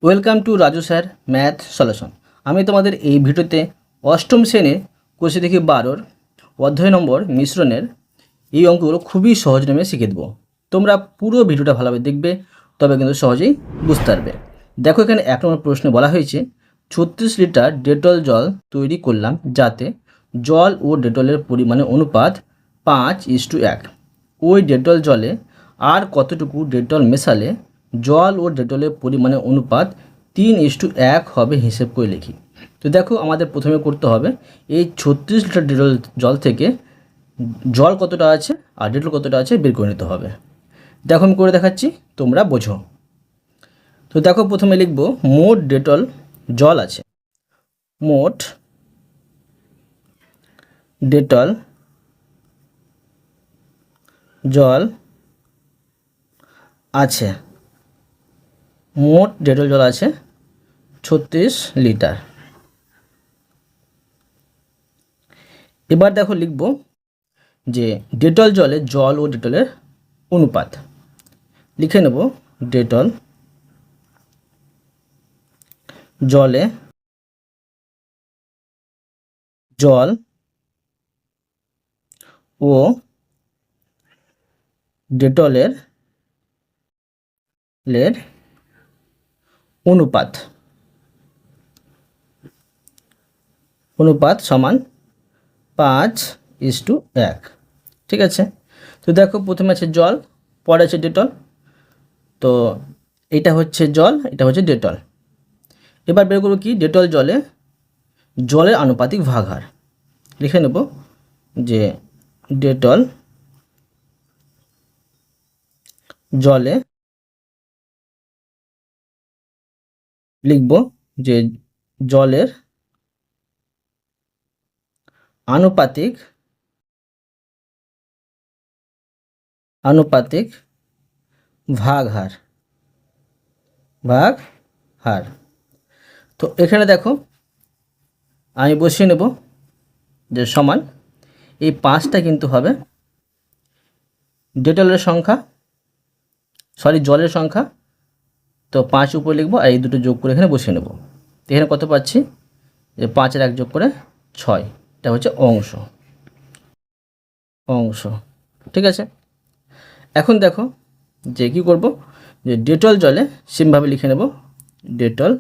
Welcome to Raju sir math solution. আমি তোমাদের এই ভিডিওতে অষ্টম শ্রেণীর কোষে দেখি 12 অধ্যায় নম্বর মিশ্রণের এই অঙ্কগুলো খুবই সহজ নামে শিখে দেবো। তোমরা পুরো ভিডিওটা ভালোভাবে দেখবে, তবে কিন্তু সহজেই বুঝতে পারবে। দেখো, এখানে 1 নম্বর প্রশ্নে বলা হয়েছে 36 লিটার ডেটল জল তৈরি করলাম, যাতে জল ও ডেটলের পরিমাণের অনুপাত 5:1। ওই ডেটল জলে আর কতটুকু ডেটল মেশালে জল ও ডেটলের পরিমাণের অনুপাত 3:1 হবে, হিসেব করে লিখি। তো দেখো, আমাদের প্রথমে করতে হবে এই 36 লিটার ডেটল জল থেকে জল কতটা আছে আর ডেটল কতটা আছে বের করে নিতে হবে। দেখো, আমি করে দেখাচ্ছি, তোমরা বোঝো। তো দেখো, প্রথমে লিখব মোট ডেটল জল আছে। মোট ডেটল জল আছে। মোট ডেটল জল আছে 36 লিটার। এবার দেখো, লিখব যে ডেটল জলে জল ও ডেটলের অনুপাত। লিখে নেব ডেটল জলে জল ও ডেটলের অনুপাত সমান 5:1। ঠিক আছে। তো দেখো, প্রথমে আছে জল, পরে আছে ডেটল। তো এটা হচ্ছে জল, এটা হচ্ছে ডেটল। এবার বের করবো কি, ডেটল জলে জলের আনুপাতিক ভাগহার। লিখে নেব যে ডেটল জলে লিখব যে জলের আনুপাতিক ভাগহার। তো এখানে দেখো, আমি বসিয়ে নেব যে সমান এই 5টা কিন্তু হবে ডেটলের সংখ্যা, জলের সংখ্যা। তো 5 উপরে লিখবো আর এই দুটো যোগ করে এখানে বসিয়ে নেব। এখানে কত পাচ্ছি, যে 5 আর 1 যোগ করে 6। এটা হচ্ছে অংশ। ঠিক আছে। এখন দেখো যে কি করব, যে ডেটল জলে সেমভাবে লিখে নেব ডেটল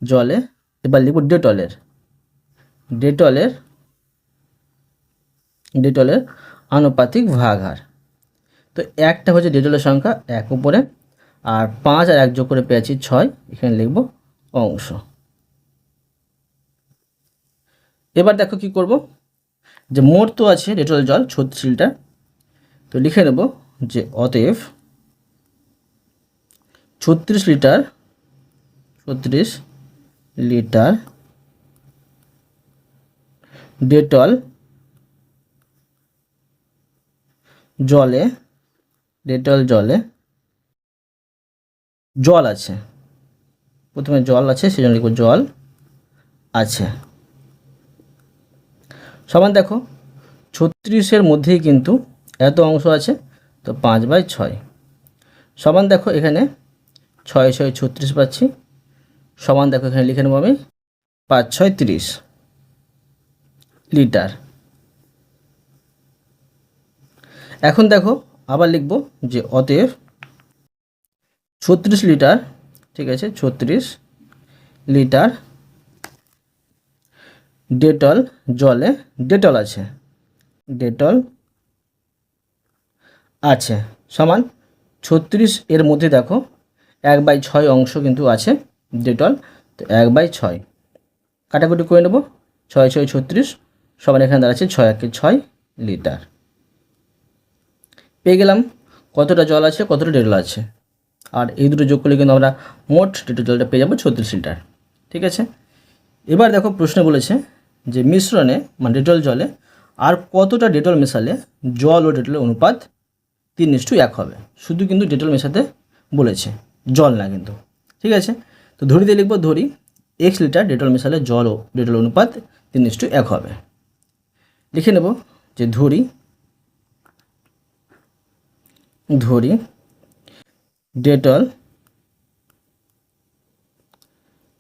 জলে। এবার লিখব ডেটলের আনুপাতিক ভাগহার। তো একটা হচ্ছে ডেটলের সংখ্যা 1 উপরে, আর 5 আর 1 যোগ করে পেয়েছি 6। এখানে লিখব অংশ। এবার দেখো কি করব, যে মোট তো আছে ডেটল জল 36 লিটার। তো লিখে নেব যে অতএব 36 লিটার ডেটল জলে জল আছে। প্রথমে জল আছে, সেজন্য লিখব জল আছে, সমান দেখো 36-এর মধ্যেই কিন্তু এত অংশ আছে। তো 5/6 সমান দেখো, এখানে 6 6 36 পাচ্ছি, সমান দেখো এখানে লিখে নেব আমি 5 6 30 লিটার। এখন দেখো, আবার লিখব যে অতএব 36 লিটার, ঠিক আছে, 36 লিটার ডেটল জলে ডেটল আছে সমান 36 এর মধ্যে দেখো 1/6 অংশ কিন্তু আছে ডেটল। তো 1/6 কাটাকুটি করে নেব, 6 6 36 সমান এখানে দাঁড়াচ্ছে 6 1 6 লিটার। পেয়ে গেলাম কতটা জল আছে, কতটা ডেটল আছে, আর এই দুটো যোগ করলে কিন্তু আমরা মোট ডেটল জলটা পেয়ে যাবো 36 লিটার। ঠিক আছে। এবার দেখো, প্রশ্ন বলেছে যে মিশ্রণে মানে ডেটল জলে আর কতটা ডেটল মেশালে জল ও ডেটলের অনুপাত 3:1 হবে। শুধু কিন্তু ডেটল মেশাতে বলেছে, জল না কিন্তু। ঠিক আছে। তো ধরিতে লিখব, ধরি x লিটার ডেটল মেশালে জল ও ডেটল অনুপাত 3:1 হবে। লিখে নেব যে ধরি ডেটল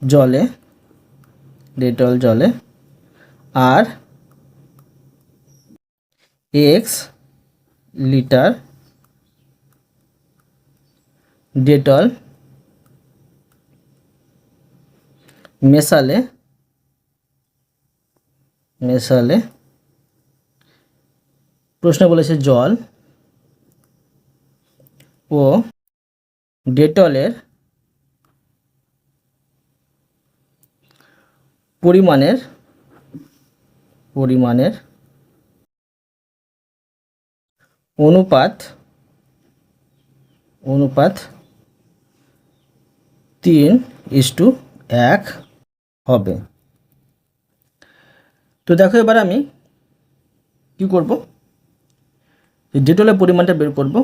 জলে, ডেটল জলে, আর এক্স লিটার ডেটল মেশালে প্রশ্ন বলেছে জল ও ডেটলের পরিমাণের অনুপাত 3:1 হবে। তো দেখো এবার আমি কি করব, ডেটলের পরিমাণটা বের করব।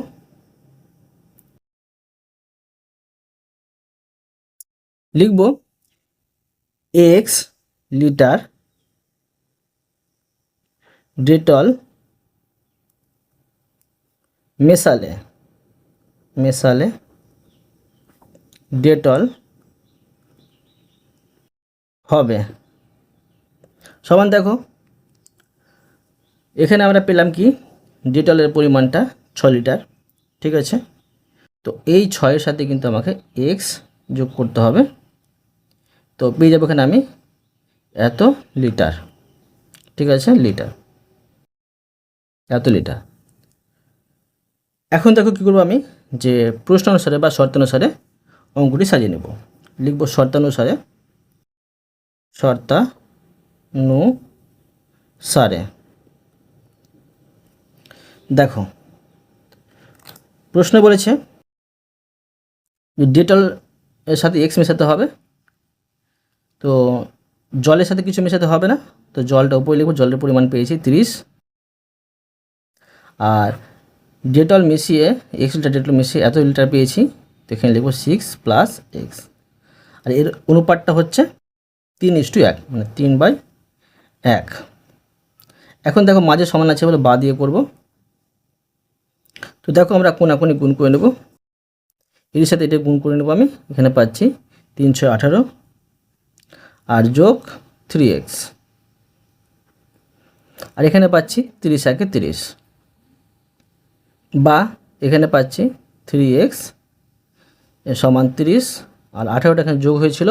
লিখব এক্স লিটার ডেটল মেশালে ডেটল হবে সমান, দেখো এখানে আমরা পেলাম কি, ডেটলের পরিমাণটা 6 লিটার, ঠিক আছে। তো এই 6-এর সাথে কিন্তু আমাকে এক্স যোগ করতে হবে, তো পেয়ে যাবো এখানে আমি এত লিটার, ঠিক আছে, এত লিটার। এখন দেখো কী করবো আমি, যে প্রশ্ন অনুসারে বা শর্তানুসারে অঙ্কটি সাজিয়ে নেব। লিখব শর্তানুসারে। দেখো প্রশ্ন বলেছে ডেটল এর সাথে এক্স মেশাতে হবে, তো জলের সাথে কিছু মেশাতে হবে না, তো জলটা উপরে লিখব, জলের পরিমাণ পেয়েছি 30, আর ডেটল মিশিয়ে এক্স লিটার ডেটল মিশিয়ে এত লিটার পেয়েছি, তো এখানে লিখব 6 + x, আর এর অনুপাতটা হচ্ছে 3:1, মানে 3/1। এখন দেখো মাঝে সমান আছে বলে বা দিয়ে করব, তো দেখো আমরা কোনাকুনি গুণ করে নেব, এর সাথে এটা গুণ করে নেব। আমি এখানে পাচ্ছি 318 আর যোগ 3x, আর এখানে পাচ্ছি 30 বা এখানে পাচ্ছি 3x সমান 30, আর 18টা এখানে যোগ হয়েছিল,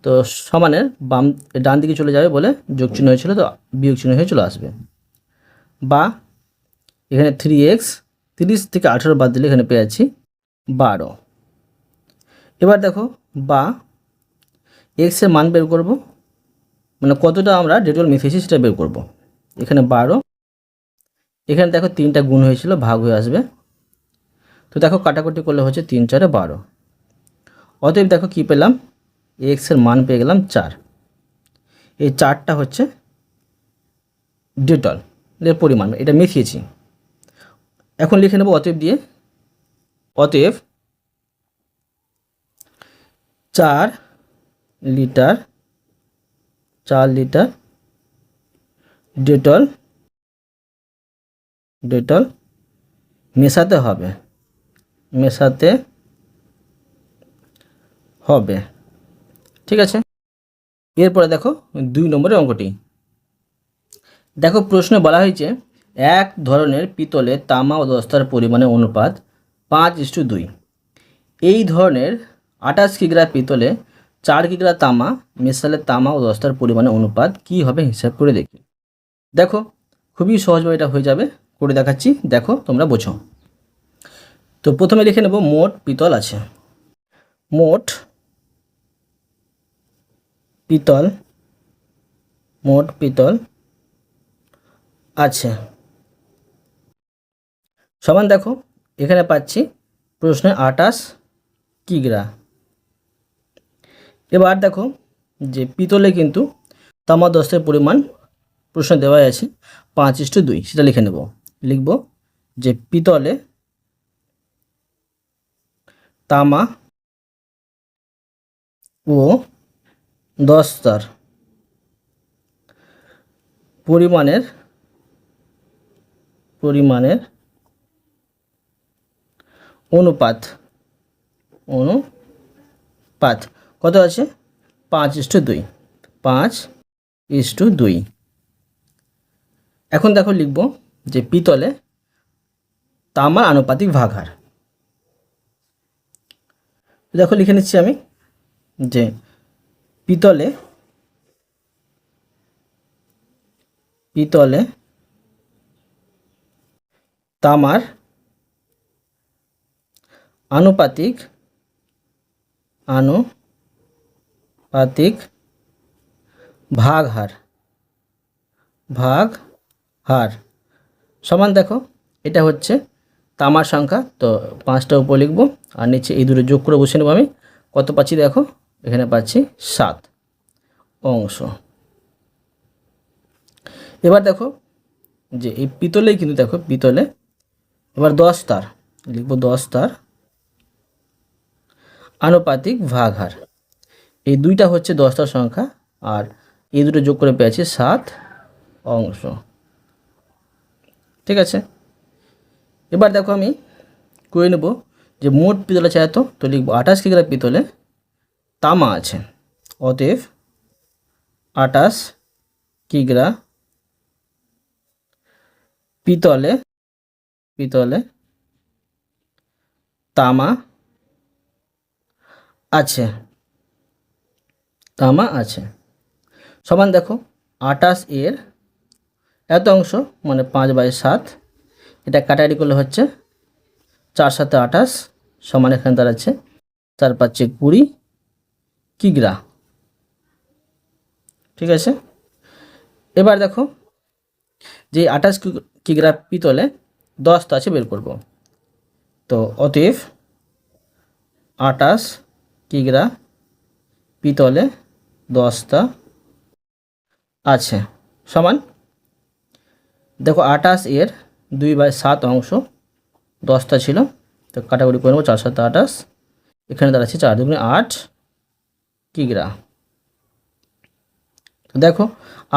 তো সমানের বাম ডান দিকে চলে যাবে বলে যোগ চিহ্ন হয়েছিল, তো বিয়োগ চিহ্ন হয়ে চলে আসবে। বা এখানে 3x 30 থেকে 18 বাদ দিলে এখানে পেয়ে যাচ্ছি 12। এবার দেখো বা এক্সের মান বের করব, মানে কতটা আমরা ডেটল মিশিয়েছি সেটা বের করব। এখানে 12, এখানে দেখো 3টা গুণ হয়েছিল, ভাগ হয়ে আসবে, তো দেখো কাটাকুটি করলে হচ্ছে 3 × 4 = 12। অতএব দেখো কি পেলাম, এক্সের মান পেয়ে গেলাম 4। এই 4টা হচ্ছে ডেটলের পরিমাণ, এটা মিশিয়েছি। এখন লিখে নেব অতএব দিয়ে, অতএব 4 লিটার ডেটল মেশাতে হবে, ঠিক আছে। এরপরে দেখো 2 নম্বরের অঙ্কটি। দেখো প্রশ্নে বলা হয়েছে এক ধরনের পিতলে তামা ও দস্তার পরিমাণের অনুপাত 5:2। এই ধরনের 28 কিগ্রা পিতলে 4 কিগ্রা তামা মেশালে তামা ও দস্তার পরিমাণের অনুপাত কী হবে হিসাব করে দেখি। দেখো খুবই সহজভাবে এটা হয়ে যাবে, করে দেখাচ্ছি, দেখো তোমরা বোঝো। তো প্রথমে লিখে নেব মোট পিতল আছে, মোট পিতল আছে সমান, দেখো এখানে পাচ্ছি প্রশ্নে 28 কিগ্রা। এবার দেখো যে পিতলে কিন্তু তামা দস্তার পরিমাণ প্রশ্ন দেওয়া আছে 5:2, সেটা লিখে নেব। লিখব যে পিতলে তামা ও দস্তার পরিমাণের অনুপাত কত আছে, 5:2, 5:2। এখন দেখো লিখব যে পিতলে তামার আনুপাতিক ভাগহার। দেখো লিখে নিচ্ছি আমি যে পিতলে তামার আনুপাতিক ভাগহার সমান দেখো এটা হচ্ছে তামার সংখ্যা, তো 5টা উপর লিখব আর নিচে এই দুটো যোগ করে বসে নেব। আমি কত পাচ্ছি দেখো, এখানে পাচ্ছি 7 অংশ। এবার দেখো যে এই পিতলেই কিন্তু দেখো পিতলে এবার 10 তার লিখব, 10 তার আনুপাতিক ভাগহার। এই দুইটা হচ্ছে 10টার সংখ্যা আর এই দুটো যোগ করে পেয়েছি 7 অংশ। ঠিক আছে, এবার দেখো আমি করে নেব যে মোট পিতলে চাই তো লিখব 28 কিগ্রা পিতলে তামা আছে, অতএব 28 কিগ্রা পিতলে তামা আছে সমান দেখো 28 এর এত অংশ মানে 5/7, এটা কাটাকাটি করলে হচ্ছে 4 × 7 = 28 সমান এখানে দাঁড়াচ্ছে 4 × 5 = 20 কিগ্রা। ঠিক আছে, এবার দেখো যে 28 কিগ্রা পিতলে 10টা আছে বের করব, তো অতএব 28 কিগ্রা পিতলে 10টা আছে সমান দেখো 28 এর 2/7 অংশ 10টা ছিল, তো কাটাকুটি করে নেব 4 × 7 = 28, এখানে দাঁড়াচ্ছে 4 × 2 = 8 কিগ্রা। তো দেখো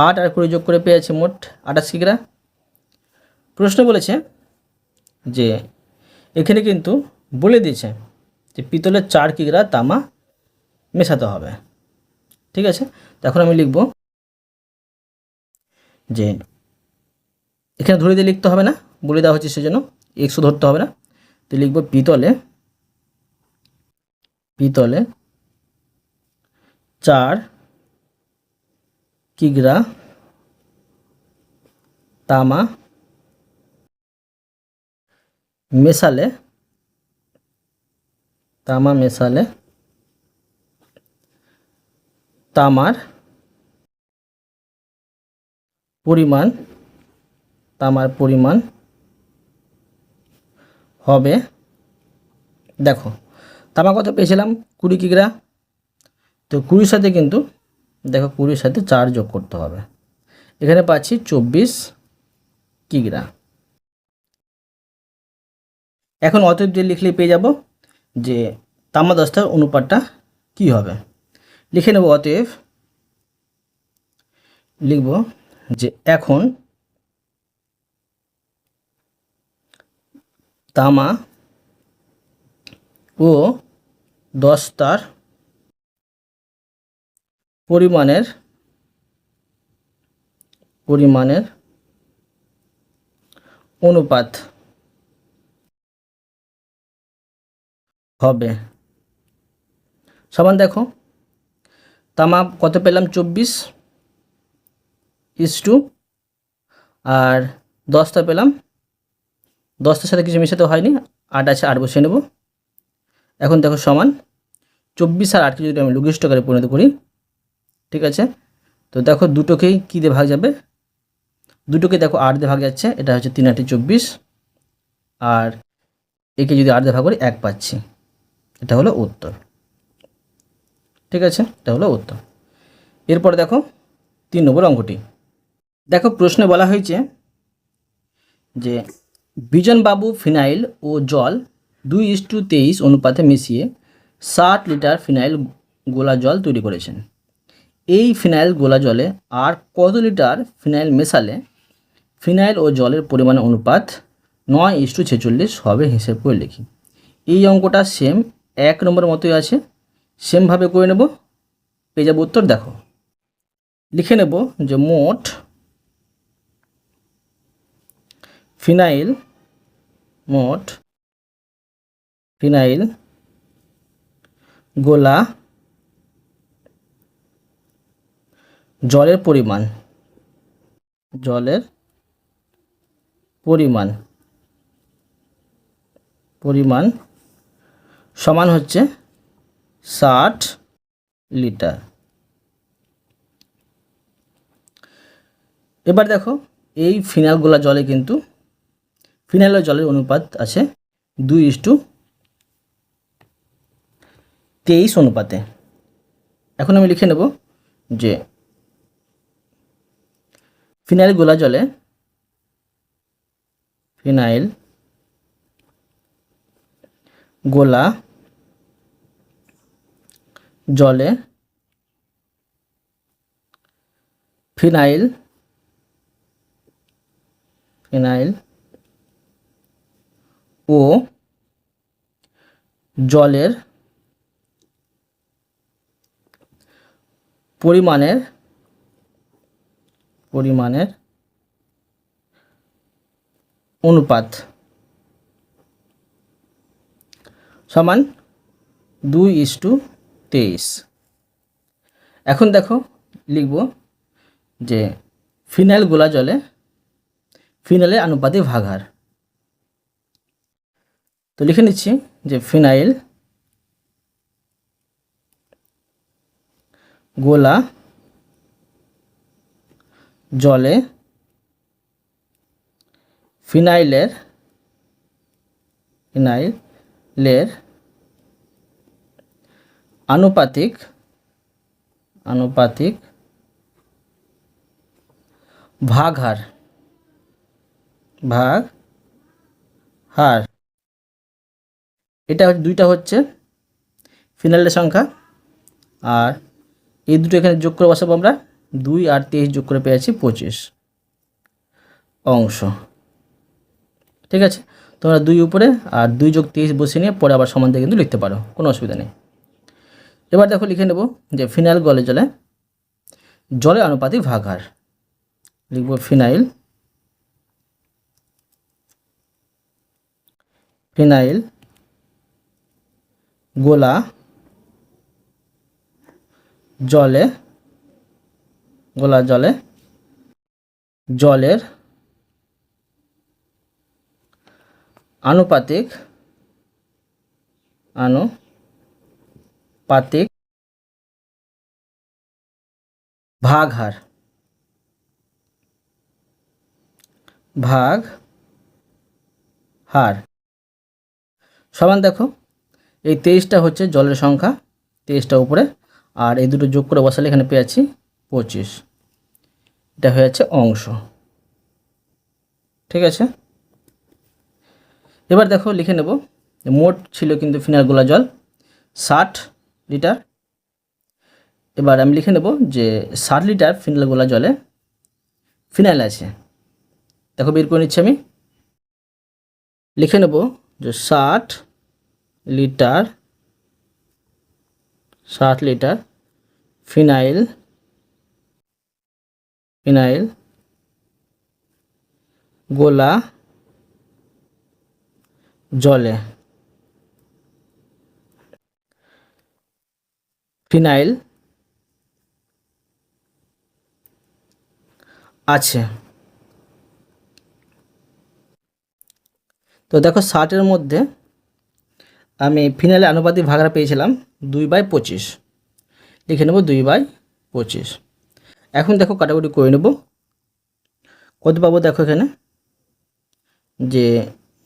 8 আর 20 যোগ করে পেয়েছে মোট 28 কিগ্রা। প্রশ্ন বলেছে যে এখানে কিন্তু বলে দিয়েছে যে পিতলের 4 কিগ্রা তামা মেশাতে হবে। ঠিক আছে, তখন আমি লিখব যে এখানে ধরে দিয়ে লিখতে হবে না, বলে দেওয়া হচ্ছে সেজন্য 100 ধরতে হবে না, তো লিখব পিতলে 4 কিগ্রা তামা মেশালে তামার পরিমাণ হবে, দেখো তামা কত পেয়েছিলাম 20 কিগ্রা, তো 20 সাথে কিন্তু দেখো 20 সাথে 4 যোগ করতে হবে, এখানে পাচ্ছি 24 কিগ্রা। এখন অতএব দিয়ে লিখলে পেয়ে যাব যে তামা 10টার অনুপাতটা কি হবে। লিখে নেব অতএব লিখব যে এখন তামা ও 10টার পরিমাণের অনুপাত হবে সমান দেখো তামা কত পেলাম 24 আর 10টা পেলাম, 10টার সাথে কিছু মেশাতে হয়নি, 8 আছে 8 বসিয়ে নেব। এখন দেখো সমান 24 আর 8কে যদি আমি লঘিষ্ঠ আকারে পরিণত করি, ঠিক আছে, তো দেখো দুটোকেই কী দিয়ে ভাগ যাবে, দুটোকে দেখো 8 দিয়ে ভাগ যাচ্ছে, এটা হচ্ছে 3 × 8 = 24 আর একে যদি 8 দিয়ে ভাগ করি 1 পাচ্ছি, এটা হলো উত্তর। ঠিক আছে, এটা হলো উত্তর। এরপর দেখো 3 নম্বর অঙ্কটি। দেখো প্রশ্নে বলা হয়েছে যে বিজনবাবু ফিনাইল ও জল 2:23 অনুপাতে মিশিয়ে 60 লিটার ফিনাইল গোলা জল তৈরি করেছেন। এই ফিনাইল গোলা জলে আর কত লিটার ফিনাইল মেশালে ফিনাইল ও জলের পরিমাণ অনুপাত 9:46 হবে, হিসেব করে লিখি। এই অঙ্কটা সেম 1 নম্বরের মতোই আছে, সেমভাবে করে নেব। পেয়ে যাবো উত্তর। দেখো লিখে নেব যে মোট ফিনাইল গোলা জলের পরিমাণ সমান হচ্ছে 60 লিটার। এবার দেখো এই ফিনাইল গোলা জলে কিন্তু ফিনাইল আর জলের অনুপাত আছে 2:23 অনুপাতে। এখন আমি লিখে নেব যে ফিনাইল গোলা জলে ফিনাইল গোলা জলে ফিনাইল ও জলের পরিমাণের অনুপাত সমান 2:23। এখন দেখো লিখব যে ফিনাইল গোলা জলে ফিনাইলের আনুপাতিক ভাগহার। তো লিখে নিচ্ছি যে ফিনাইল গোলা জলে ফিনাইলের আনুপাতিক ভাগহার এটা দুইটা হচ্ছে ফিনাইলের সংখ্যা, আর এই দুটো এখানে যোগ করে বসাবো আমরা। 2 আর 23 যোগ করে পেয়েছি 25 অংশ। ঠিক আছে, তোমরা 2 উপরে আর 2 যোগ 23 বসিয়ে নিয়ে পরে আবার সমান দিয়ে কিন্তু লিখতে পারো, কোনো অসুবিধা নেই। এবার দেখো লিখে নেব যে ফিনাইল গোলা জলে জলের আনুপাতিক ভাগহার। লিখব ফিনাইল গোলা জলে জলের আনুপাতিক ভাগহার সমান দেখো এই 23টা হচ্ছে জলের সংখ্যা, 23টা উপরে, আর এই দুটো যোগ করে বসালে এখানে পেয়েছি 25। এটা হয়েছে অংশ। ঠিক আছে, এবার দেখো লিখে নেব মোট ছিল কিন্তু ফিনাইল গোলা জল 60 লিটার। এবার আমি লিখে নেব যে 60 লিটার ফিনাইল গোলা জলে ফিনাইল আছে। দেখো বের করে নিচ্ছি আমি। লিখে নেব যে 60 লিটার ফিনাইল গোলা জলে ফিনাইল আছে। তো দেখো 60-এর মধ্যে আমি ফিনাইলের আনুপাতিক ভাগহার পেয়েছিলাম 2/25। লিখে নেব 2/25। এখন দেখো কাটাকুটি করে নেব। কত পাবো দেখো এখানে যে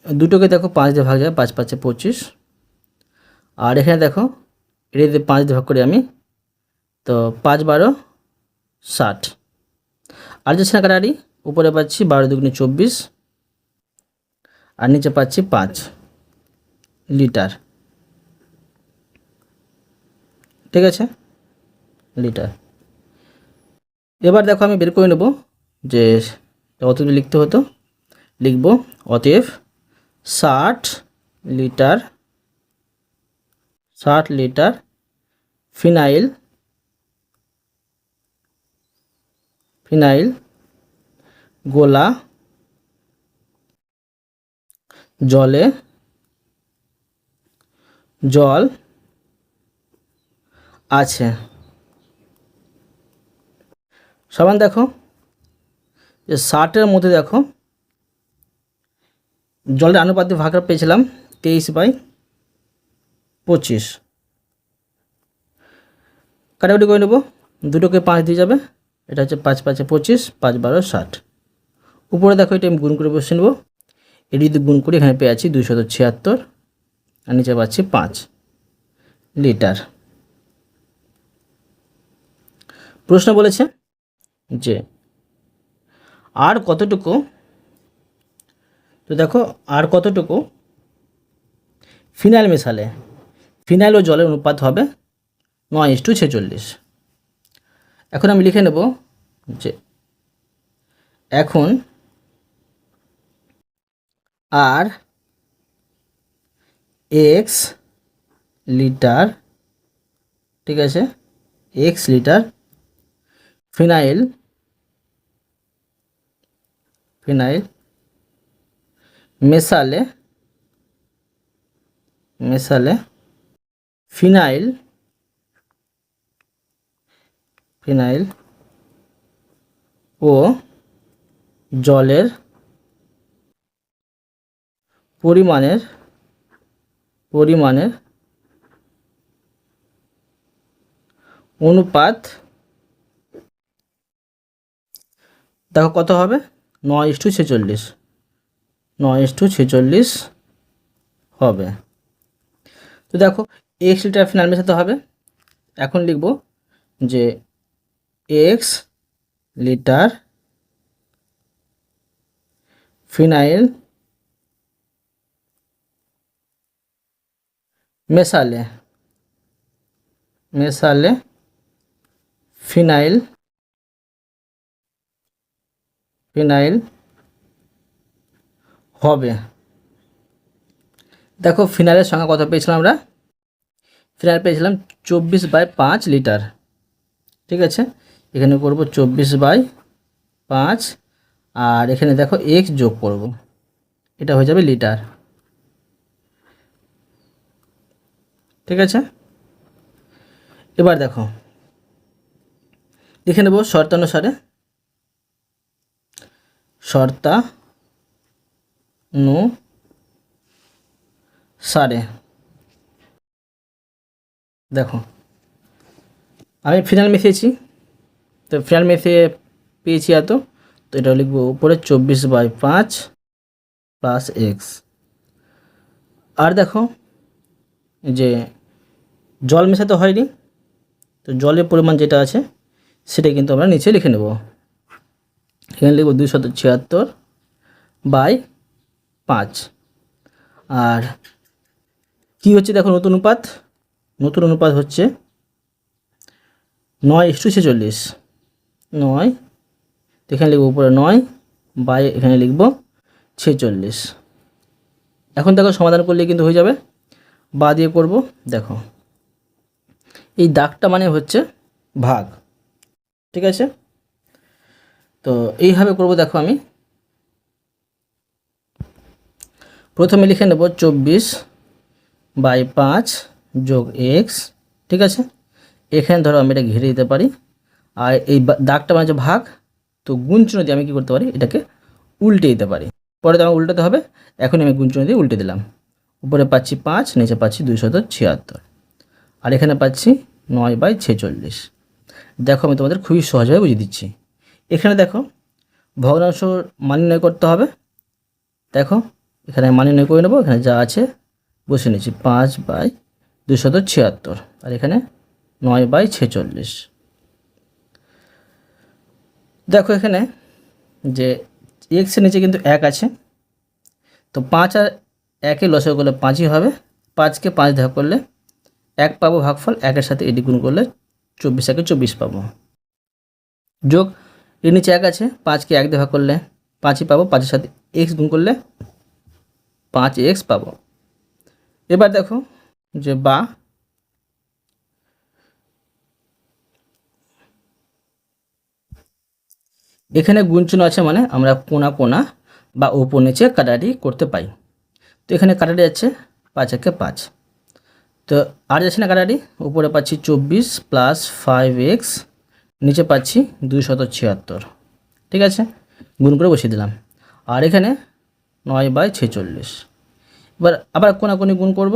দুটোকে দেখো 5 দিয়ে ভাগ যায়, 5 5 25। আর এখানে দেখো এটা যদি 5 দিয়ে ভাগ করি আমি, তো 5 12 60। আর যে ছাড়া কাটারি উপরে পাচ্ছি 12 দুগুণে 24, আর নিচে পাচ্ছি 5 লিটার। ঠিক আছে, লিটার। এবার দেখো আমি বের করে নেব যে অতএব লিখতে হতো, লিখব অতএব 60 লিটার ফিনাইল ফিনাইল গোলা জলে জল আছে। সমান দেখো যে 60-এর মধ্যে দেখো জলের আনুপাতিক ভাগটা পেয়েছিলাম 23/25। কাটাকুটি করে নেব, দুটোকে 5 দিয়ে যাবে, এটা হচ্ছে 5 5 25, 5 12 60। উপরে দেখো এটা আমি গুণ করে বসে নেব, এটি যদি গুণ করি এখানে পেয়ে আছি 276 আর নিচে পাচ্ছি 5 লিটার। প্রশ্ন বলেছে যে আর কতটুকু, তো দেখো আর কতটুকু ফিনাইল মেশালে ফিনাইল ও জলের অনুপাত হবে 9:46। এখন আমি লিখে নেব যে এখন আর x লিটার, ঠিক আছে, x লিটার ফিনাইল মেশালে ফিনাইল ও জলের পরিমাণের অনুপাত দেখো কত হবে, 9:46 হবে। তো দেখো x লিটার ফিনাইল মেশাতে হবে, এখন লিখব যে x লিটার ফিনাইল মেশালে ফিনাইল হবে। দেখো ফিনাইলের সংখ্যা কত পেয়েছিলাম আমরা, ফিনাইল পেয়েছিলাম 24/5 লিটার, ঠিক আছে। এখানে করব 24/5 আর এখানে দেখো x যোগ করব, এটা হয়ে যাবে লিটার, ঠিক আছে। এবার দেখো লিখে নেব শর্তানুসারে দেখো আমি ফিনাইল মিশিয়েছি, তো ফিনাইল মিশিয়ে পেয়েছি এত, তো এটা লিখবো উপরে 24/5 প্লাস এক্স। আর দেখো যে জল মেশাতে হয়নি, তো জলের পরিমাণ যেটা আছে সেটা কিন্তু আমরা নিচে লিখে নেব, এখানে লিখব 276/5। আর কি হচ্ছে দেখো নতুন অনুপাত হচ্ছে 9:46, 9, এখানে লিখব উপরে 9 বাই এখানে লিখব 46। এখন দেখো সমাধান করলে কিন্তু হয়ে যাবে, বা দিয়ে করব। দেখো এই দাগটা মানে হচ্ছে ভাগ, ঠিক আছে। তো এইভাবে করব। দেখো আমি প্রথমে লিখে নেব 24/5 যোগ এক্স, ঠিক আছে। এখানে ধরো আমি এটা ঘিরে দিতে পারি, আর এই দাগটা মানে যে ভাগ, তো গুণ চিহ্ন দিয়ে আমি কী করতে পারি, এটাকে উল্টে দিতে পারি। পরে তো আমার উল্টাতে হবে, এখন আমি গুণ চিহ্ন দিয়ে উল্টে দিলাম, উপরে পাচ্ছি 5, নিচে পাচ্ছি 276, আর এখানে পাচ্ছি 9/46। দেখো আমি তোমাদের খুবই সহজভাবে বুঝিয়ে দিচ্ছি। এখানে দেখো ভগ্নাংশ মান নির্ণয় করতে হবে, দেখো এখানে মান নির্ণয় করে নেবো, এখানে যা আছে বসে নিচ্ছি 5/276, আর এখানে 9/46। দেখো এখানে যে এক্সের নিচে কিন্তু 1 আছে, তো 5 আর 1 লসাগু করলে 5ই হবে, 5কে 5 ভাগ করলে 1 পাবো ভাগফল, 1-এর সাথে এটি গুণ করলে 24 24 পাবো, যোগ এর নিচে 1 আছে, 5কে 1 দিয়ে ভাগ করলে 5ই পাবো, 5-এর সাথে এক্স গুণ করলে 5x পাবো। এবার দেখো যে বা এখানে গুণ চিহ্ন আছে মানে আমরা কোনা কোনা বা উপর নিচে কাটাকাটি করতে পাই। তো এখানে কাটাকাটি যাচ্ছে 5 একে 5, তো আর যাচ্ছে না কাটাকাটি। উপরে পাচ্ছি 24 প্লাস 5x, নিচে পাচ্ছি 276। ঠিক আছে, গুণ করে বসিয়ে দিলাম। আর এখানে 9/46। এবার আবার কোনাকুনি গুণ করব।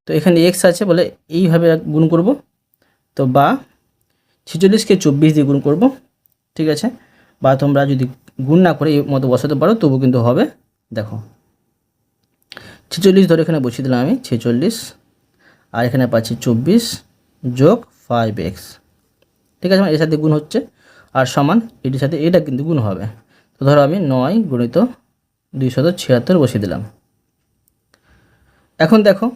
তো এখানে x আছে বলে এইভাবে গুণ করব। তো বা 46কে 24 দিয়ে গুণ করব। ঠিক আছে, বা তোমরা যদি গুণ না করে এই মতো বসাতে পারো তবু কিন্তু হবে। দেখো 46 ধরে এখানে বসিয়ে দিলাম আমি 46, আর এখানে পাচ্ছি 24 যোগ 5x। ঠিক আছে, এর সাথে গুণ হচ্ছে আর সমান এটির সাথে এটা কিন্তু গুণ হবে। তো ধরো আমি 9 গুণিত 276 বসিয়ে দিলাম। এখন দেখো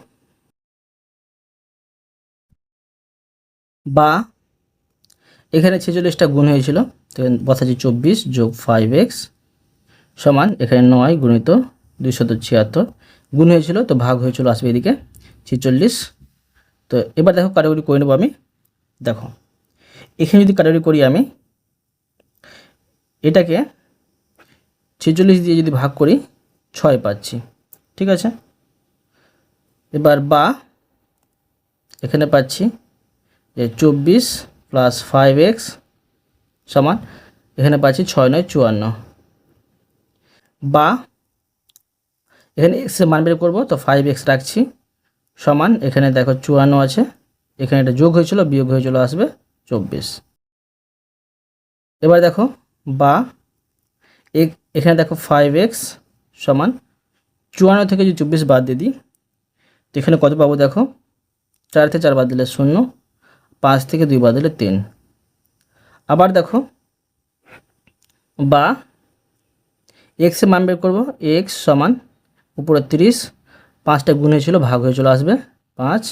বা এখানে 46টা গুণ হয়েছিল, তো বসাচ্ছি 24 যোগ 5x সমান এখানে 9 গুণিত 276 গুণ হয়েছিল, তো ভাগ হয়েছিল আসবে এদিকে 46। তো এবার দেখো কাটাকুটি করে নেবো আমি। দেখো এখানে যদি কাটাকুটি করি আমি, এটাকে 46 দিয়ে যদি ভাগ করি 6 পাচ্ছি। ঠিক আছে, এবার বা এখানে পাচ্ছি যে 24 প্লাস 5x সমান এখানে পাচ্ছি 6 9 54। বা এখানে x এর মান বের করবো, তো 5x রাখছি সমান এখানে দেখো 54 আছে, এখানে এটা যোগ হয়েছিল বিয়োগ হয়েছিল আসবে 24। এবার দেখো বা এখানে দেখো 5x সমান 54 থেকে যদি 24 বাদ দিয়ে দিই, তো এখানে কত পাবো দেখো, 4 থেকে 4 বাদ দিলে 0, 5 থেকে 2 বাদ দিলে 3। আবার দেখো বা x এর মান বের করবো, x সমান উপরে 30, 5টা গুণ হয়েছিল ভাগ হয়েছিল আসবে 5,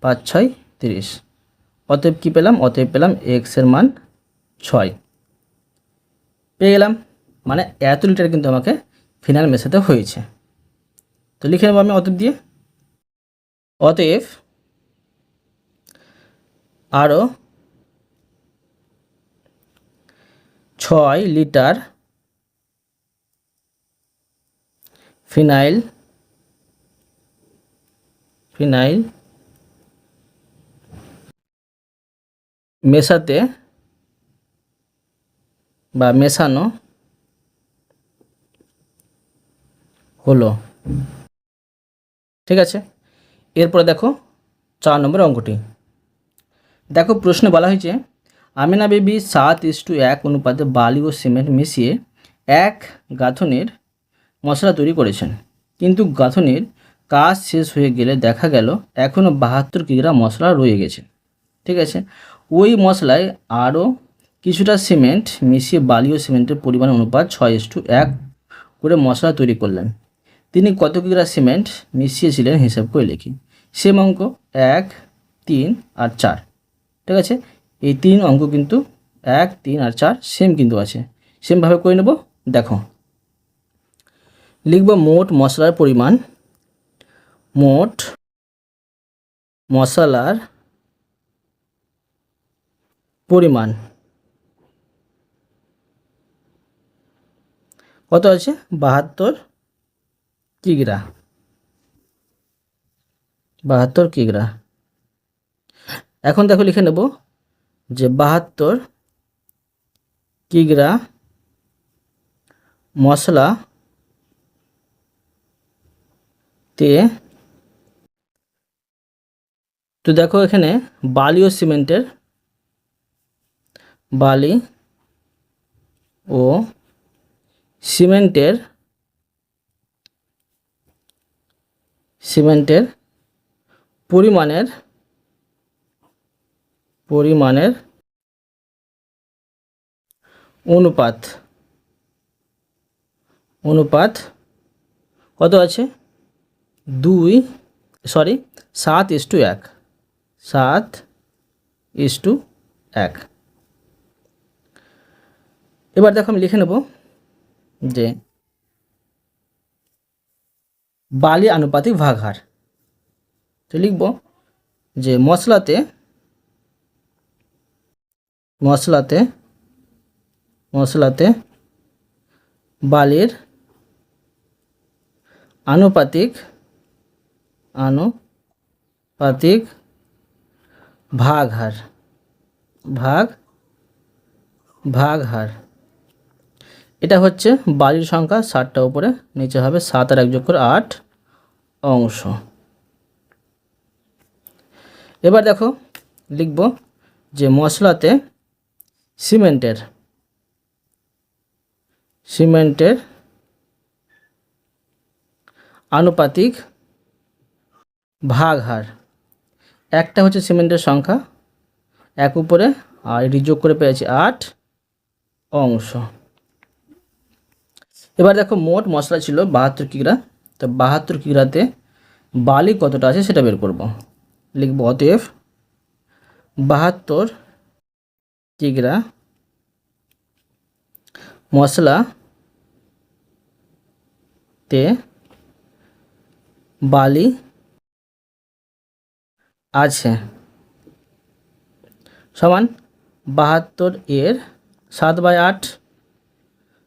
5 6 30। অতএব কী পেলাম, অতএব পেলাম x এর মান 6 পেয়ে গেলাম। মানে এত লিটার কিন্তু আমাকে ফিনাইল মেশাতে হয়েছে। তো লিখে নেবো আমি অতএব দিয়ে, অতএব আরও 6 লিটার ফিনাইল মেশাতে বা মেশানো হলো। ঠিক আছে, এরপরে দেখো 4 নম্বর অঙ্কটি। দেখো প্রশ্নে বলা হয়েছে আমিনা বেবি 7:1 অনুপাতে বালি ও সিমেন্ট মিশিয়ে এক গাঁথনের মশলা তৈরি করেছেন, কিন্তু গাঁথনের কাজ শেষ হয়ে গেলে দেখা গেল এখনও 72 কিগ্রা মশলা রয়ে গেছে। ঠিক আছে, ওই মশলায় আরও কিছুটা সিমেন্ট মিশিয়ে বালি ও সিমেন্টের পরিমাণ অনুপাত 6:1 করে মশলা তৈরি করলেন। তিনি কত কিগ্রা সিমেন্ট মিশিয়েছিলেন হিসাব করে লিখি। সেম অঙ্ক 1, 3 আর 4। ঠিক আছে, এই 3 অঙ্ক কিন্তু 1, 3 আর 4 সেম কিন্তু আছে, সেমভাবে করে নেব। দেখো লিখব মোট মশলার পরিমাণ, মোট মশলার পরিমাণ কত আছে, 72 কিগ্রা। 72 কিগ্রা। এখন দেখো লিখে নেব যে 72 কিগ্রা মশলা তে, তো দেখো এখানে বালি ও সিমেন্টের, বালি ও সিমেন্টের পরিমাণের অনুপাত কত আছে, 7:1। 7:1। এবার দেখো আমি লিখে নেব যে বালি আনুপাতিক ভাগহার। তো লিখব যে মশলাতে মশলাতে বালির আনুপাতিক ভাগহার এটা হচ্ছে বালির সংখ্যা 60টা উপরে, নিচে হবে 7 আর 1 যোগ করে 8 অংশ। এবার দেখো লিখব যে মশলাতে সিমেন্টের আনুপাতিক ভাগহার। একটা হচ্ছে সিমেন্টের সংখ্যা 1 উপরে, আর এটি যোগ করে পেয়েছি 8 অংশ। এবার দেখো মোট মশলা ছিল 72 কিগ্রা, তো 72 কিগ্রাতে বালি কতটা আছে সেটা বের করব। লিখব অতএব 72 কিগ্রা মশলাতে বালি আছে সমান 72 এর 7/8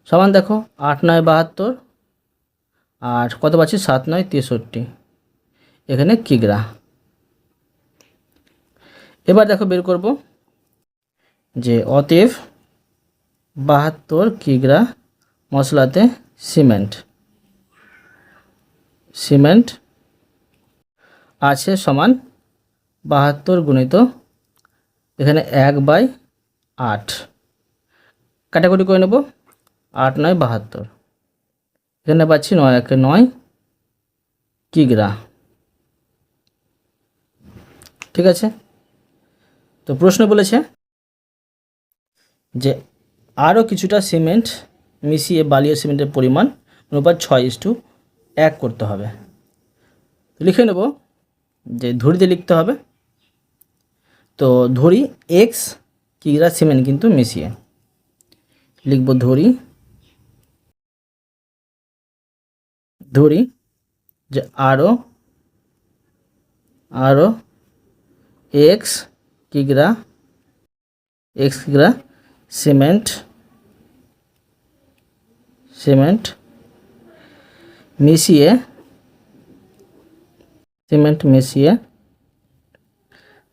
সমান দেখো 8 9 72, আর কত পাচ্ছি 7 9 63, এখানে কিগ্রা। এবার দেখো বের করব যে অতএব 72 কিগ্রা মশলাতে সিমেন্ট আছে সমান 72 গুণিত এখানে 1/8, কাটাকুটি করে নেব। 8 9 72, এখানে পাচ্ছি 9 1 9 কিগ্রা। ঠিক আছে, তো প্রশ্ন বলেছে যে আরও কিছুটা সিমেন্ট মিশিয়ে বালি ও সিমেন্টের পরিমাণ অনুপাত 6:1 করতে হবে। লিখে নেব যে ধরিতে লিখতে হবে, তো ধরি x কিগ্রা সিমেন্ট কিন্তু মিশিয়ে লিখব ধরি যে আরও x কিগ্রা সিমেন্ট মিশিয়ে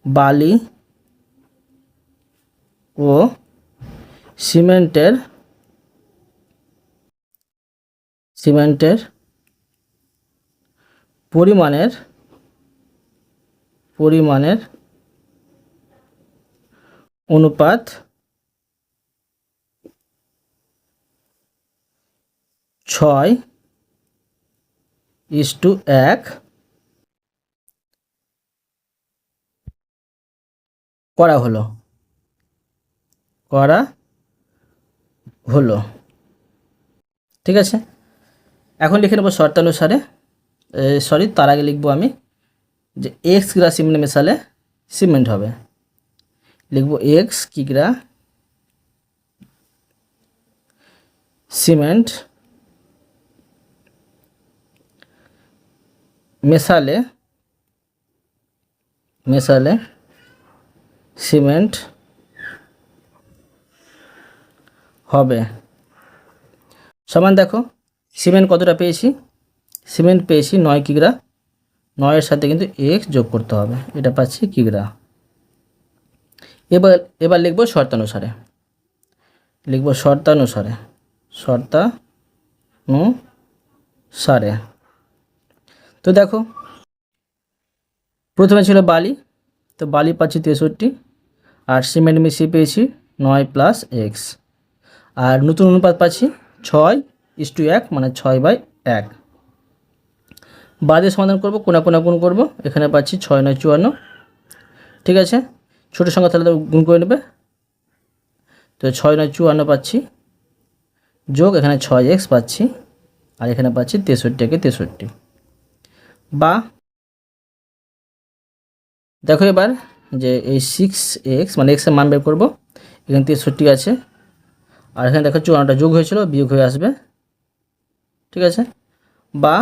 বালি ও সিমেন্টের পরিমাণের অনুপাত 6:1 করা হলো। ঠিক আছে, এখন লিখে নেব শর্তানুসারে, তার আগে লিখব আমি যে x কিগ্রা সিমেন্ট মেশালে সিমেন্ট হবে। লিখব x কিগ্রা সিমেন্ট মেশালে সিমেন্ট হবে সমান দেখো সিমেন্ট কতটা পেয়েছি, সিমেন্ট পেয়েছি 9 কিগ্রা, 9 এর সাথে কিন্তু x যোগ করতে হবে, এটা পাচ্ছি কিগ্রা। এবার লিখব শর্তানুসারে, তো দেখো প্রথমে ছিল বালি, তো বালি পাচ্ছি 63, আর সিমেন্ট মিশিয়ে পেয়েছি 9 + x, আর নতুন অনুপাত পাচ্ছি 6:1 মানে 6/1। বাদে সমাধান করব, কোনা গুণ করব, এখানে পাচ্ছি 6 9 54। ঠিক আছে, ছোটো সংখ্যা তাহলে গুণ করে নেবে, তো 6 9 54 পাচ্ছি, যোগ এখানে 6x পাচ্ছি, আর এখানে পাচ্ছি 63 বা দেখো এবার যে এই 6x মানে x এর মান বের করব, এখানে 63 আছে, আর এখানে দেখো 54টা যোগ হয়েছিল বিয়োগ হয়ে আসবে। ঠিক আছে, বা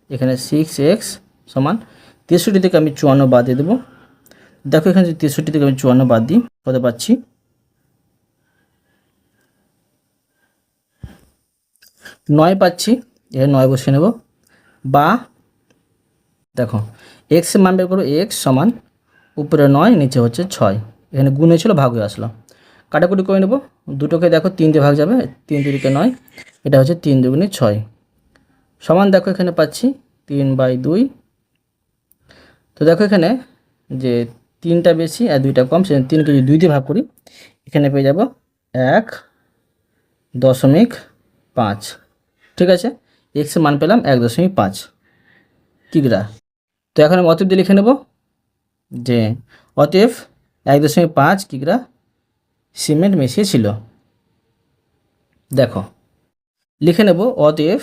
এখানে 6x সমান 63 থেকে আমি 54 বাদ দিয়ে দেবো। দেখো এখানে যদি 63 থেকে আমি 54 বাদ দিই কত পাচ্ছি 9 পাচ্ছি, এর 9 বসিয়ে নেব। বা দেখো এক্স মান বের করবো, এক্স সমান উপরে 9 নিচে হচ্ছে 6, এখানে গুণে ছিল ভাগ হয়ে আসলো। কাটাকুটি করে নেব, দুটোকে দেখো 3 দিয়ে ভাগ যাবে, 3 দুগুণে 9, এটা হচ্ছে 3 দুগুণে 6 সমান দেখো এখানে পাচ্ছি 3/2। তো দেখো এখানে যে 3টা বেশি আর 2টা কম, সেজন্য 3কে যদি 2 দিয়ে ভাগ করি এখানে পেয়ে যাব 1.5। ঠিক আছে, এক্সের মান পেলাম 1.5 কিগ্রা। তো এখন আমি অতএব দিয়ে লিখে নেব যে অতএব 1.5 কিগ্রা সিমেন্ট মিশিয়েছিল। দেখো লিখে নেব অতএব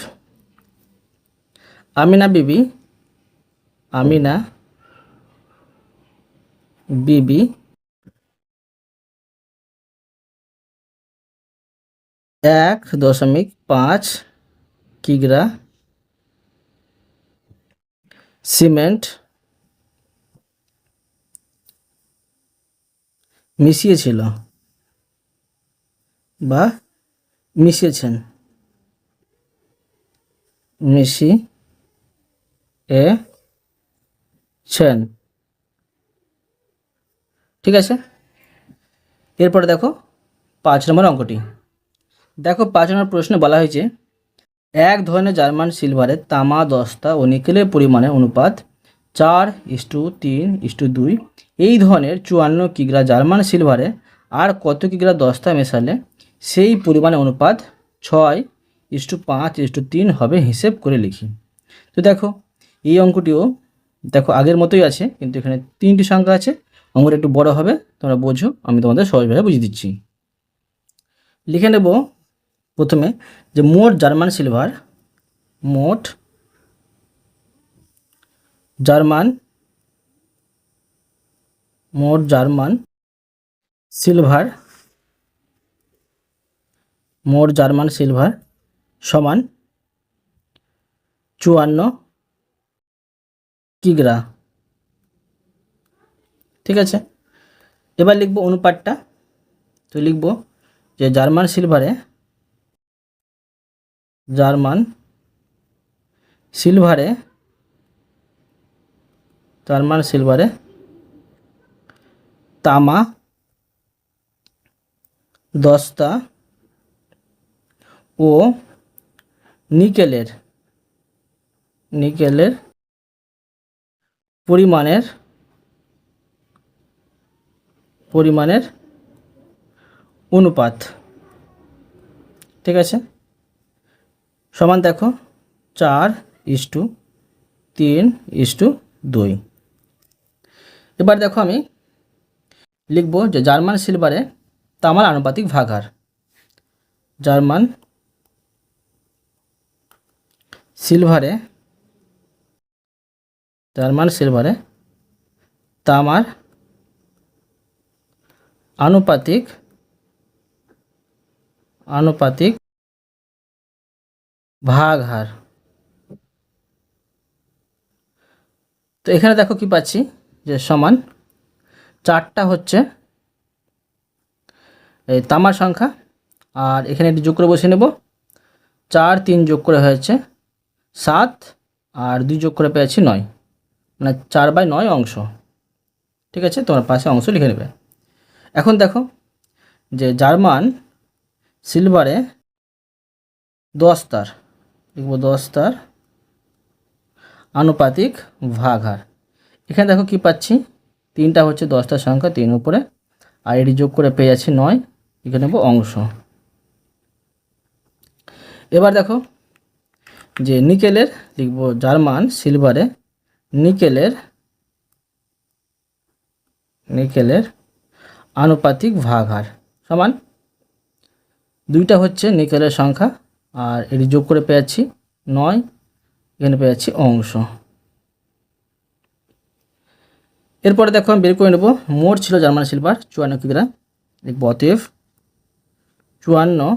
আমিনা বিবি আমিনা বিবি 1.5 কিগ্রা সিমেন্ট মিশিয়েছিল বা মিশিয়েছেন, মিশিয়েছেন। ঠিক আছে, এরপরে দেখো 5 নম্বর অঙ্কটি। দেখো 5 নম্বর প্রশ্নে বলা হয়েছে এক ধরনের জার্মান সিলভারে তামা দস্তা ও নিকেলের পরিমাণের অনুপাত 4:3:2। এই ধরনের 54 কিগ্রা জার্মান সিলভারে আর কত কিগ্রা দস্তা মেশালে সেই পরিমাণের অনুপাত 6:5:3 হবে, হিসেব করে লিখি। তো দেখো এই অঙ্কটিও দেখো আগের মতোই আছে, কিন্তু এখানে 3টি সংখ্যা আছে, অঙ্কটা একটু বড় হবে, তোমরা বোঝো, আমি তোমাদের সহজভাবে বুঝিয়ে দিচ্ছি। লিখে নেব প্রথমে যে মোট জার্মান সিলভার, মোট জার্মান সিলভার, মোট জার্মান সিলভার সমান 54 কিগ্রা। ঠিক আছে, এবার লিখব অনুপাতটা। তো লিখব যে জার্মান সিলভারে তামা দস্তা ও নিকেলের পরিমাণের অনুপাত। ঠিক আছে, সমান দেখো 4:3:2। এবার দেখো আমি লিখব যে জার্মান সিলভারে তামার আনুপাতিক ভাগহার। জার্মান সিলভারে তামার আনুপাতিক ভাগহার। তো এখানে দেখো কি পাচ্ছি যে সমান 4টা হচ্ছে এই তামার সংখ্যা, আর এখানে একটি যোগ করে বসিয়ে নেব। 4 3 যোগ করে হয়েছে 7, আর 2 যোগ করে পেয়েছি 9, মানে 4/9 অংশ। ঠিক আছে, তোমার পাশে অংশ লিখে নেবে। এখন দেখো যে জার্মান সিলভারে দস্তার, লিখব দস্তার আনুপাতিক ভাগহার। এখানে দেখো কি পাচ্ছি 3টা হচ্ছে দস্তার সংখ্যা, 3 উপরে, আর এটি যোগ করে পেয়ে যাচ্ছি 9, এখানে নেব অংশ। এবার দেখো যে নিকেলের, লিখব জার্মান সিলভারে নিকেলের আনুপাতিক ভাগহার সমান 2টা হচ্ছে নিকেলের সংখ্যা, আর এটি যোগ করে পেয়ে যাচ্ছি 9, এখানে পেয়ে যাচ্ছি অংশ। এরপরে দেখো আমি বের করে নেব মোট ছিল জার্মান সিলভার 54 কিগ্রা। লিখব অতএব 54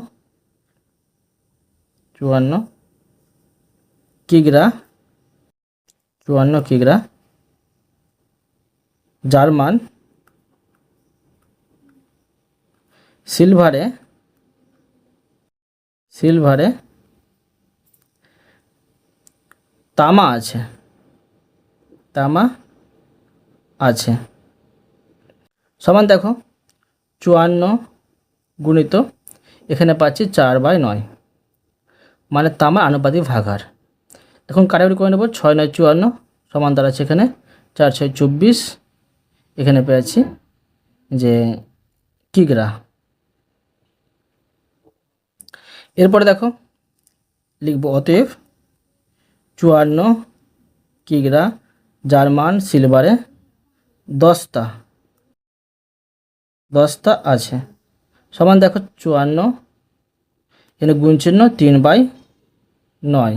কিগ্রা জার্মান সিলভারে তামা আছে, তামা আছে, সমান দেখো 54 গুণিত এখানে পাচ্ছি 4/9, মানে তামার আনুপাতিক ভাগাহার। এখন কাটাকুটি করে নেব, 6 9 54 সমান দাঁড়াচ্ছে এখানে 4 6 24, এখানে পেয়েছি যে কিগ্রা। এরপরে দেখো লিখব অতএব 54 কিগ্রা যার মান সিলভারে 10টা আছে, সমান দেখো 54 এখানে গুণ চিহ্ন 3/9,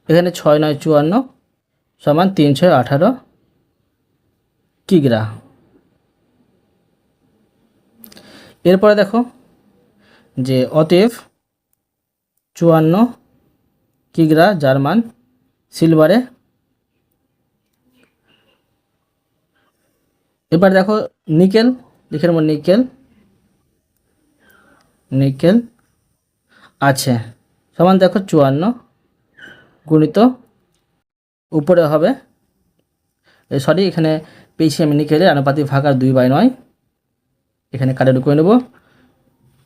এখানে 6 9 54 সমান 3 6 18 কিগ্রা। এরপরে দেখো যে অতএব 54 কিগ্রা যার মান সিলভারে, এবার দেখো নিকেল লিখে নেব, নিকেল আছে, সমান দেখো 54 গুণিত উপরে হবে সরি এখানে পেয়েছি আমি নিকেলের আনুপাতিক ভাগাহার 2/9, এখানে কাটাকুটি করে নেব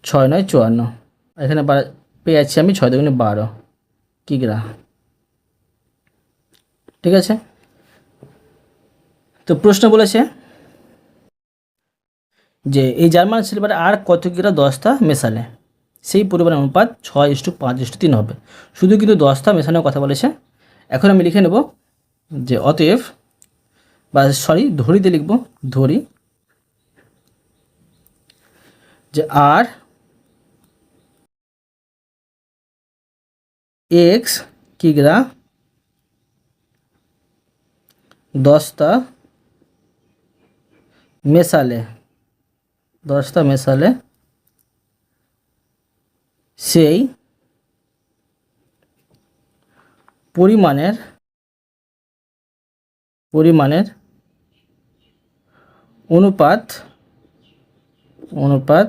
6 9 54, এখানে পেয়ে যাচ্ছি আমি 6 2 12 কিগ্রা। ঠিক আছে, তো প্রশ্ন বলেছে যে এই জার্মান সিলভারে আর কত কিগ্রা 10টা মেশালে সেই পরিমাণ অনুপাত 6:5:3 হবে। শুধু কিন্তু 10টা মেশানোর কথা বলেছে। এখন আমি লিখে নেব যে অতএব বা সরি ধরিতে লিখব, ধরি যে আর এক্স কিগ্রা 10টা মেশালে সেই পরিমাণের অনুপাত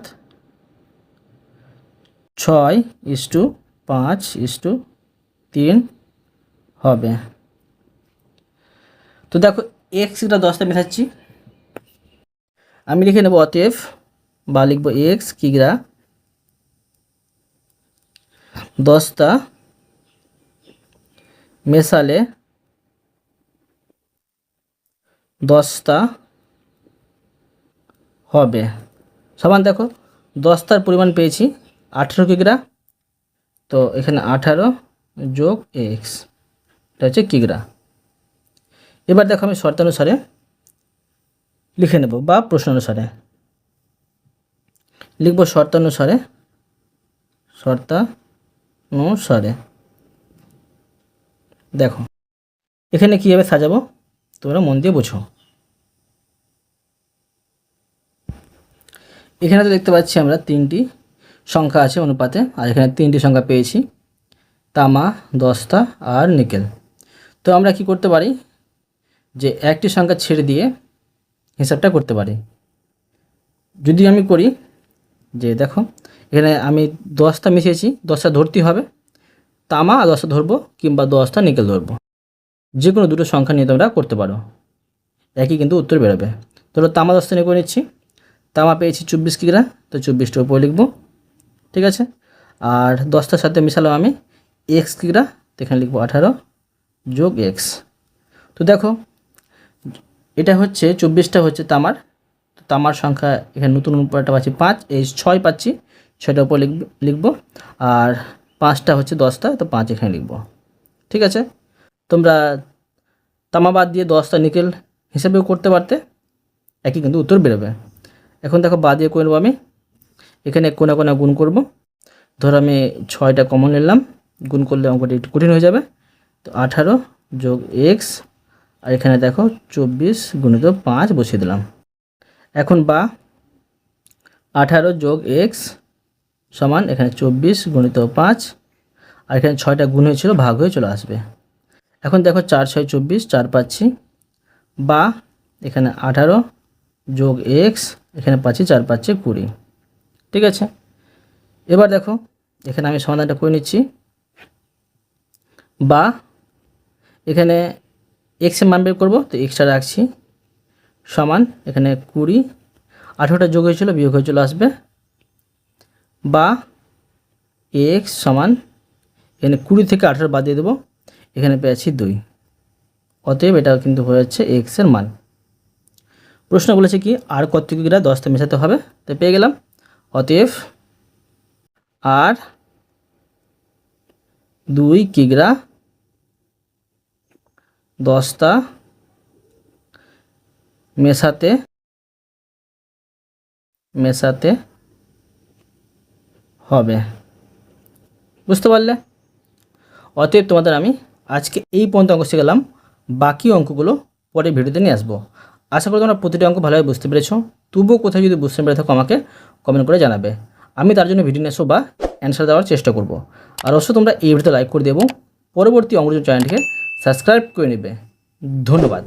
6:5:3 হবে। তো দেখো এক্স কিগ্রা 10টা মেশাচ্ছি, আমি লিখে নেব অতএব বা লিখব এক্স কিগ্রা 10টা মেশালে 10টা হবে, সমান দেখো 10টার পরিমাণ পেয়েছি 18 কিগ্রা, তো এখানে 18 যোগ এক্স, এটা হচ্ছে কিগ্রা। এবার দেখো আমি শর্তানুসারে লিখে নেব বা প্রশ্ন অনুসারে লিখব, শর্তানুসারে দেখো এখানে কীভাবে সাজাবো তোমরা মন দিয়ে বোঝো। এখানে তো দেখতে পাচ্ছি আমরা 3টি সংখ্যা আছে অনুপাতে, আর এখানে 3টি সংখ্যা পেয়েছি, তামা 10টা আর নিকেল। তো আমরা কি করতে পারি যে একটি সংখ্যা ছেড়ে দিয়ে হিসাবটা করতে পারি। যদি আমি করি যে দেখো এখানে আমি 10টা মিশিয়েছি, 10টা ধরতে হবে, তামা আর 10টা ধরবো কিংবা 10টা নিকেল ধরবো, যে কোনো দুটো সংখ্যা নিয়ে তোমরা করতে পারো, একই কিন্তু উত্তর বেরোবে। ধরো তামা 10টা নিয়ে করে নিচ্ছি, তামা পেয়েছি 24 কিগ্রা, তো 24টার উপরে লিখবো। ঠিক আছে, আর 10টার সাথে মিশালাম আমি এক্স কিগ্রা, তো এখানে লিখবো 18 যোগ এক্স। তো দেখো এটা হচ্ছে 24টা হচ্ছে তামার, তো তামার সংখ্যা এখানে নতুন উপরটা পাচ্ছি 5, এই 6 পাচ্ছি, 6টার উপর লিখবো, আর 5টা হচ্ছে 10টা, তো 5 এখানে লিখবো। ঠিক আছে, তোমরা তামা বাদ দিয়ে 10টা নিকেল হিসেবেও করতে পারতে, একই কিন্তু উত্তর বেরোবে। এখন দেখো বাদ দিয়ে করে নেবো আমি, এখানে কোনা কোনা গুণ করব। ধরো আমি 6টা কমন নিলাম, গুণ করলে অঙ্কটা একটু কঠিন হয়ে যাবে, তো 18 যোগ এক্স, আর এখানে দেখো 24 গুণিত 5 বসিয়ে দিলাম। এখন বা 18 যোগ এক্স সমান এখানে 24 গুণিত 5, আর এখানে 6টা গুণ হয়েছিল ভাগ হয়ে চলে আসবে। এখন দেখো 4 6 24, 4 পাচ্ছি, বা এখানে 18 যোগ এক্স, এখানে পাচ্ছি 4 পাচ্ছি 20। ঠিক আছে, এবার দেখো এখানে আমি সমাধানটা করে নিচ্ছি, বা এখানে এক্সের মান বের করবো, তো এক্সটা রাখছি সমান এখানে 20, 18টা যোগ হয়েছিল বিয়োগ হয়ে চলে আসবে, বা এক্স সমান এখানে 20 থেকে 18 বাদ দিয়ে দেবো, এখানে পেয়েছি 2। অতএব এটা কিন্তু হয়ে যাচ্ছে এক্সের মান। প্রশ্ন বলেছে কি আর কত কিগ্রা 10তে মেশাতে হবে, তো পেয়ে গেলাম। অতএব আর 2 কিগ্রা 10টা মেশাতে হবে। বুঝতে পারলে? অতএব তোমাদের আমি আজকে এই পর্যন্ত অঙ্ক শিখলাম, বাকি অঙ্কগুলো পরে ভিডিওতে নিয়ে আসবো। আশা করি তোমরা প্রতিটি অঙ্ক ভালোভাবে বুঝতে পেরেছো। তবুও কোথাও যদি বুঝতে পেরে থাকো আমাকে কমেন্ট করে জানাবে, আমি তার জন্য ভিডিও নিয়ে আসবো বা অ্যান্সার দেওয়ার চেষ্টা করব। আর অবশ্যই তোমরা এই ভিডিওতে লাইক করে দেবো, পরবর্তী অঙ্কের জন্য চ্যানেলটিকে সাবস্ক্রাইব করে নেবে। ধন্যবাদ।